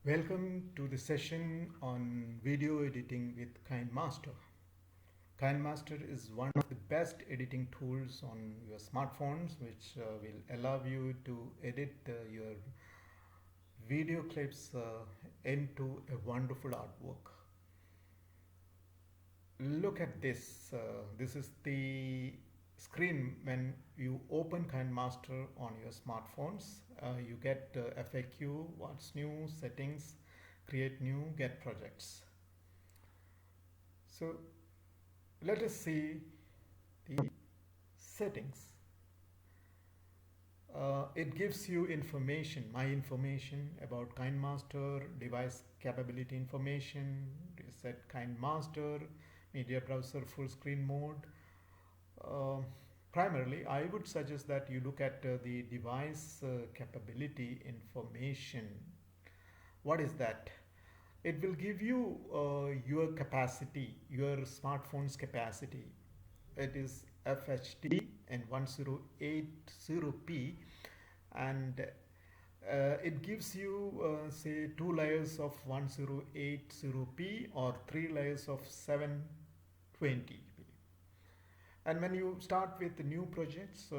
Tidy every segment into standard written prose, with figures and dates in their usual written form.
Welcome to the session on video editing with KineMaster. KineMaster is one of the best editing tools on your smartphones, which will allow you to edit your video clips into a wonderful artwork. Look at this. This is the screen when you open KineMaster on your smartphones. You get FAQ, what's new, settings, create new, get projects. So let us see the settings. It gives you information, my information about KineMaster, device capability information, reset KineMaster, media browser full screen mode. Uh, Primarily, I would suggest that you look at the device capability information. What is that? It will give you your capacity, your smartphone's capacity. It is FHD and 1080p, and it gives you say two layers of 1080p or three layers of 720p. And when you start with the new projects,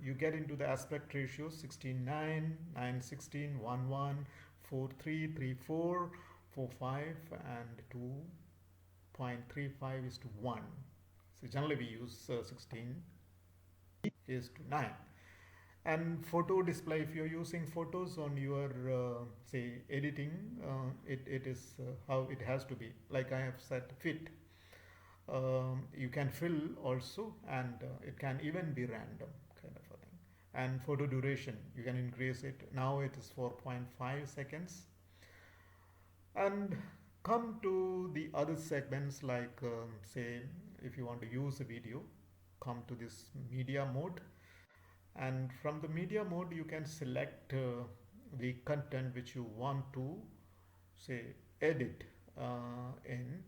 you get into the aspect ratio 16:9, 9:16, 1:1, 4:3, 3:4, 4:5, and 2.35 is to 1. So generally we use 16 is to 9. And photo display, if you're using photos on your say editing, it is how it has to be. Like I have set fit. You can fill also, and it can even be random kind of a thing. And photo duration, you can increase it. Now it is 4.5 seconds. And come to the other segments, like say if you want to use a video, come to this media mode, and from the media mode you can select the content which you want to say edit in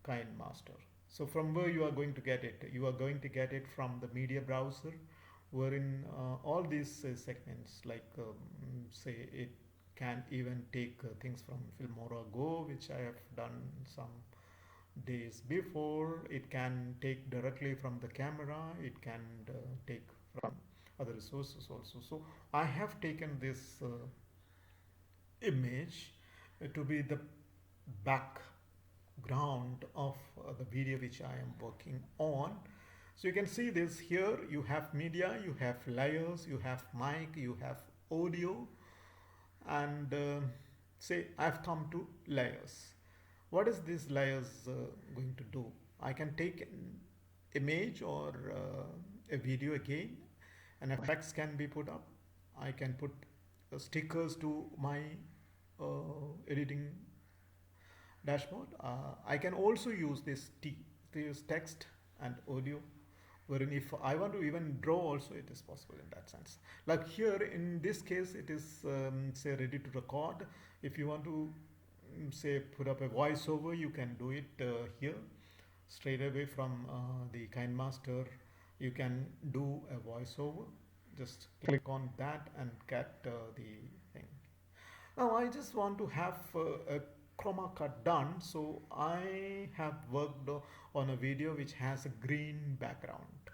KineMaster. So from where you are going to get it? You are going to get it from the media browser, wherein all these segments, like say it can even take things from Filmora Go, which I have done some days before. It can take directly from the camera. It can take from other resources also. So I have taken this image to be the background of the video which I am working on. So you can see this here. You have media, you have layers, you have mic, you have audio, and say I've come to layers. What is this layers going to do? I can take an image or a video again, and effects can be put up. I can put stickers to my editing dashboard. I can also use this text and audio, wherein if I want to even draw also, it is possible in that sense. Like here in this case, it is say ready to record. If you want to say put up a voiceover, you can do it here straight away from the KineMaster. You can do a voiceover. Just click on that and get the thing. Now I just want to have a chroma cut done, so I have worked on a video which has a green background,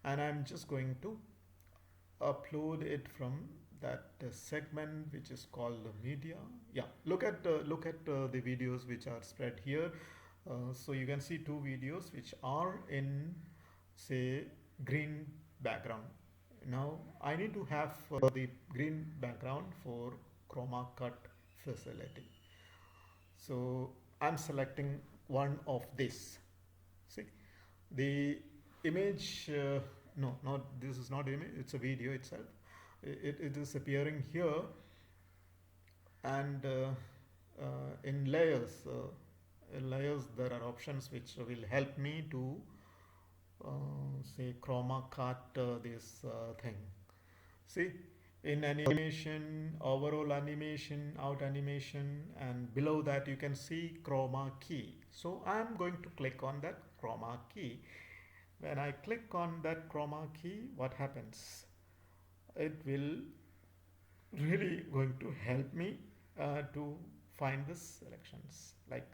and I'm just going to upload it from that segment which is called the media. Yeah, look at the videos which are spread here. So you can see two videos which are in say green background. Now I need to have the green background for chroma cut facility. So I'm selecting one of this. See, the image, no, not this is not image, it's a video itself. It is appearing here, and in layers there are options which will help me to say chroma cut this thing. See, in animation, overall animation, out animation, and below that you can see chroma key. So I'm going to click on that chroma key. When I click on that chroma key, what happens? It will really going to help me to find the selections. Like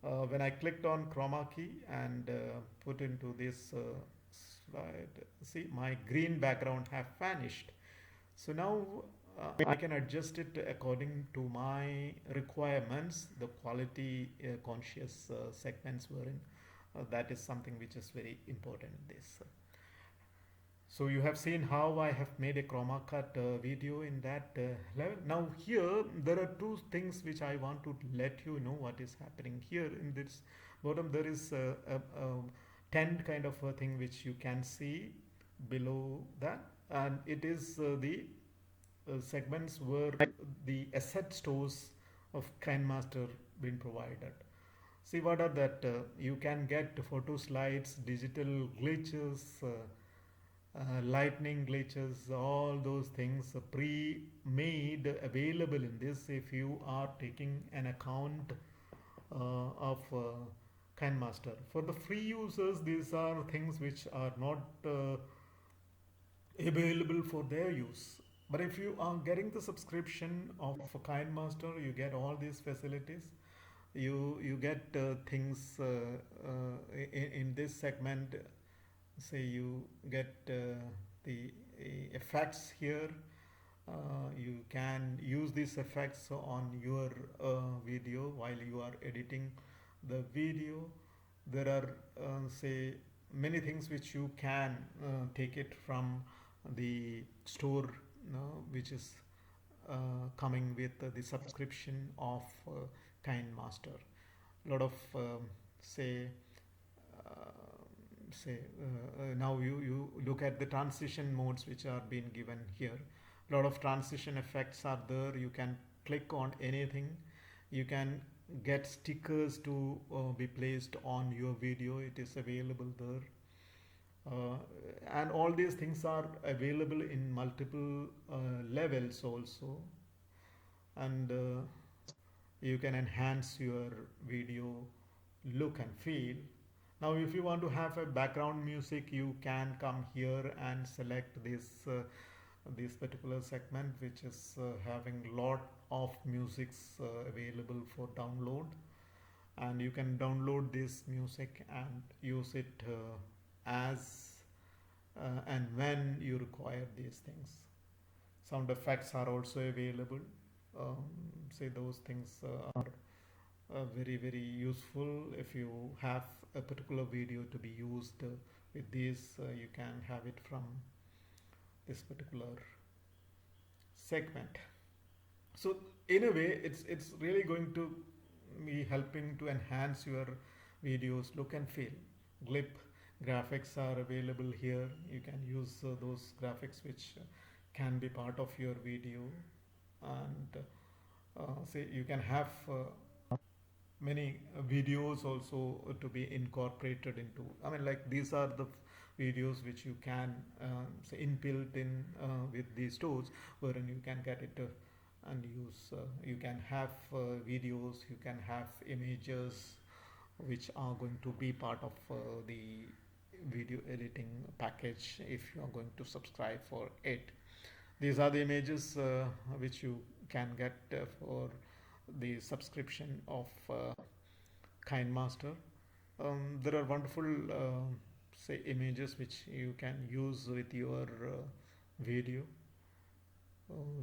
when I clicked on chroma key and put into this slide, see my green background have vanished. So now I can adjust it according to my requirements, the quality conscious segments were in. That is something which is very important in this. So you have seen how I have made a chroma cut video in that level. Now here there are two things which I want to let you know what is happening here in this bottom. There is a tent kind of a thing which you can see below that, and it is the segments where the asset stores of KineMaster been provided. See what are that? You can get photo slides, digital glitches, lightning glitches, all those things pre-made available in this if you are taking an account of KineMaster. For the free users, these are things which are not available for their use. But if you are getting the subscription of KineMaster, you get all these facilities. You get things in this segment. Say you get the effects here. You can use these effects on your video while you are editing the video. There are say many things which you can take it from the store, which is coming with the subscription of KineMaster. A lot of say now you look at the transition modes which are being given here. A lot of transition effects are there. You can click on anything. You can get stickers to be placed on your video. It is available there. And all these things are available in multiple levels also, and you can enhance your video look and feel. Now if you want to have a background music, you can come here and select this particular segment which is having lot of musics available for download, and you can download this music and use it as and when you require these things. Sound effects are also available. Say those things are very useful. If you have a particular video to be used with this, you can have it from this particular segment. So in a way it's really going to be helping to enhance your videos look and feel. GLIP graphics are available here. You can use those graphics which can be part of your video, and say you can have many videos also to be incorporated into. I mean, like these are the videos which you can say inbuilt in with these tools, wherein you can get it and use. You can have videos, you can have images which are going to be part of the video editing package if you are going to subscribe for it. These are the images which you can get for the subscription of KineMaster. There are wonderful say images which you can use with your video,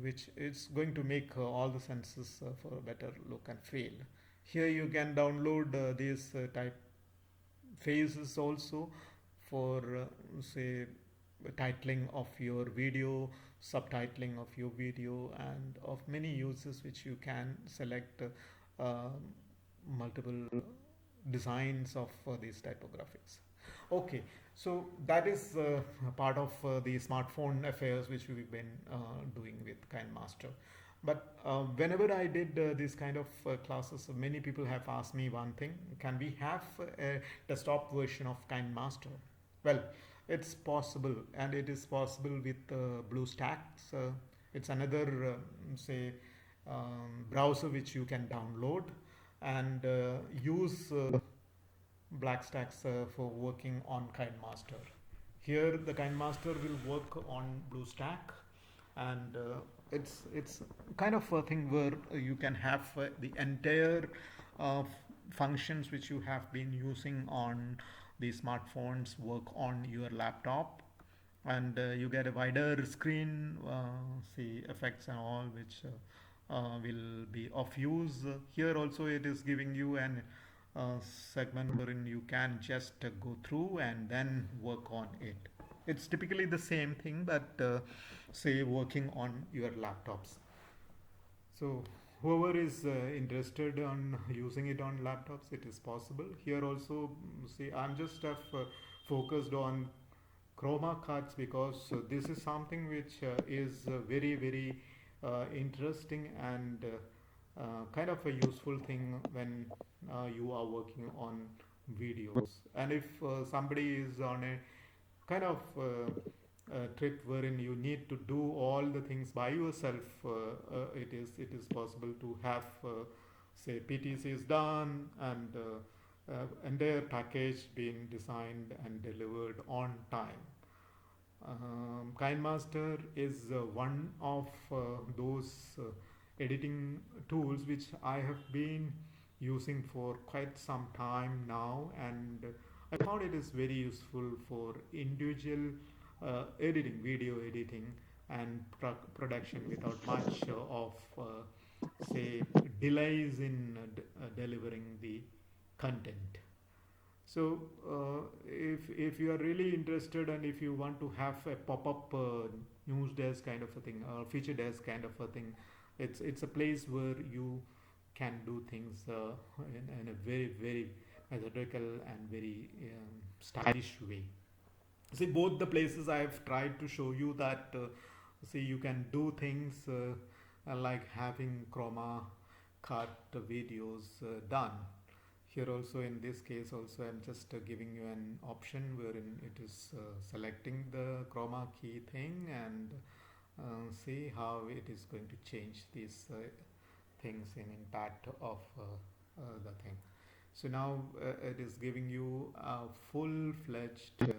which is going to make all the senses for a better look and feel. Here you can download these type phases also for say titling of your video, subtitling of your video, and of many uses which you can select multiple designs of these typographics. Okay, so that is part of the smartphone affairs which we've been doing with KineMaster. But whenever I did these kind of classes, many people have asked me one thing: can we have a desktop version of KineMaster? Well, it's possible, and it is possible with BlueStacks. It's another say browser which you can download and use BlueStacks for working on KineMaster. Here the KineMaster will work on BlueStack, and it's kind of a thing where you can have the entire uh, functions which you have been using on the smartphones work on your laptop, and you get a wider screen, see effects and all, which will be of use. Here also it is giving you an segment wherein you can just go through and then work on it. It's typically the same thing, but say working on your laptops. So whoever is interested on using it on laptops, it is possible. Here also, see, I'm just have focused on chroma cards because this is something which is very very interesting and kind of a useful thing when you are working on videos. And if somebody is on a kind of trip wherein you need to do all the things by yourself, it is possible to have say PTC is done and entire package being designed and delivered on time. KineMaster is one of those editing tools which I have been using for quite some time now, and I found it is very useful for individual editing, video editing, and production without much of say delays in delivering the content. So, if you are really interested and if you want to have a pop-up news desk kind of a thing or feature desk kind of a thing, it's a place where you can do things in a very very methodical and very stylish way. See, both the places I have tried to show you that see you can do things like having chroma cut videos done. Here also in this case also I'm just giving you an option wherein it is selecting the chroma key thing and see how it is going to change these things in impact of the thing. So now it is giving you a full-fledged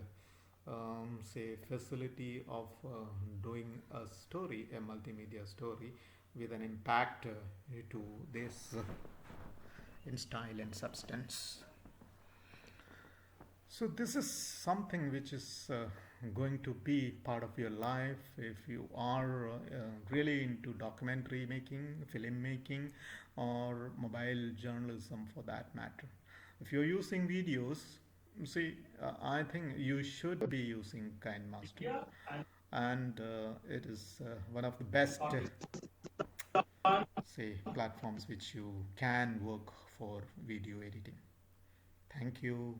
say facility of doing a story, a multimedia story with an impact to this in style and substance. So this is something which is going to be part of your life if you are really into documentary making, film making, or mobile journalism for that matter. If you're using videos, see, I think you should be using KineMaster, and it is one of the best, say, platforms which you can work for video editing. Thank you.